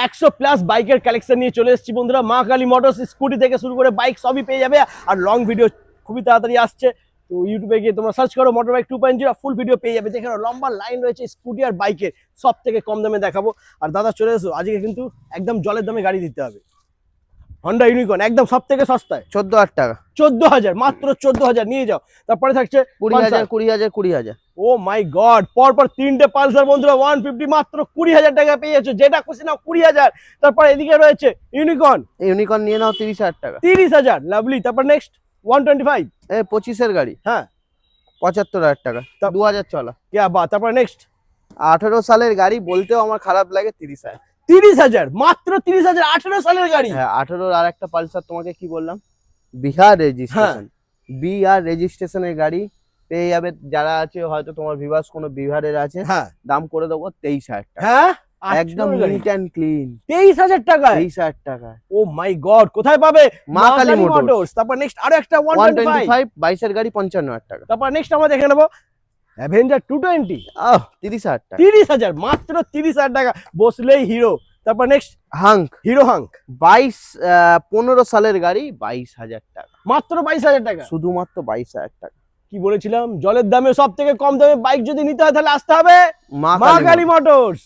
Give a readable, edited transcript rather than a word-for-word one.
100+ বাইকের কালেকশন নিয়ে চলে এসেছি বন্ধুরা। মা কালী মোটরস, স্কুটি থেকে শুরু করে বাইক সবই পেয়ে যাবে। আর লং ভিডিও খুবই তাড়াতাড়ি আসছে, তো ইউটিউবে গিয়ে তোমরা সার্চ করো মোটর বাইক 2.0, ফুল ভিডিও পেয়ে যাবে। যেখানে লম্বা লাইন রয়েছে স্কুটি আর বাইকের, সব থেকে কম দামে দেখাবো। আর দাদা চলে এসো, আজকে কিন্তু একদম জলের দামে গাড়ি দিতে হবে। হন্ডা ইউনিকর্ন একদম সব থেকে সস্তায় 14,000 টাকা, 14,000, মাত্র 14,000 নিয়ে যাও। তারপরে থাকছে 20,000 20,000 20,000। ও মাই গড, পরপর তিনটে পালসার বন্ধুরা 150 মাত্র 20,000 টাকা পেয়ে যাচ্ছ, যেটা খুশি নাও 20,000। তারপর এদিকে রয়েছে ইউনিকর্ন, ইউনিকর্ন নিয়ে নাও 30,000 টাকা। 30,000, লাভলি। তারপর নেক্সট 125, 25 এর গাড়ি হ্যাঁ 75,000 টাকা, 2000 চলা। কে বা। তারপর নেক্সট 18 সালের গাড়ি, বলতেও আমার খারাপ লাগে, 30,000। 30,000, মাত্র 30,000, 18 সালের গাড়ি। হ্যাঁ 18 আর একটা পালসার, তোমাকে কি বললাম, বিহার রেজিস্ট্রেশন, বিআর রেজিস্ট্রেশনের গাড়ি পেয়ে যাবে। যারা আছে হয়তো তোমার ভিভার্স কোনো বিহারের আছে, হ্যাঁ দাম করে দেবো 23,000 টাকা, হ্যাঁ, একদম নিট অ্যান্ড ক্লিন, 23,000 টাকায়। 23,000 টাকা। ও মাই গড, কোথায় পাবে? মা কালী মোটরস। মোটরস। তারপর নেক্সট আরো একটা 125। 125 22 এর গাড়ি 55,000 টাকা। তারপর নেক্সট আমরা দেখে নেবো অ্যাভেঞ্জার 220, 30,000 টাকা। 30,000, মাত্র 30,000 টাকা, বসলেই হিরো। তারপর নেক্সট হাঙ্ক হিরো হাঙ্ক, 15 সালের গাড়ি, 22,000 টাকা, মাত্র 22,000 টাকা। শুধুমাত্র 22,000 টাকা। কি বলেছিলাম, জলের দামে সব থেকে কম দামে বাইক যদি নিতে হয় তাহলে আসতে হবে মা মা কালী মোটরস।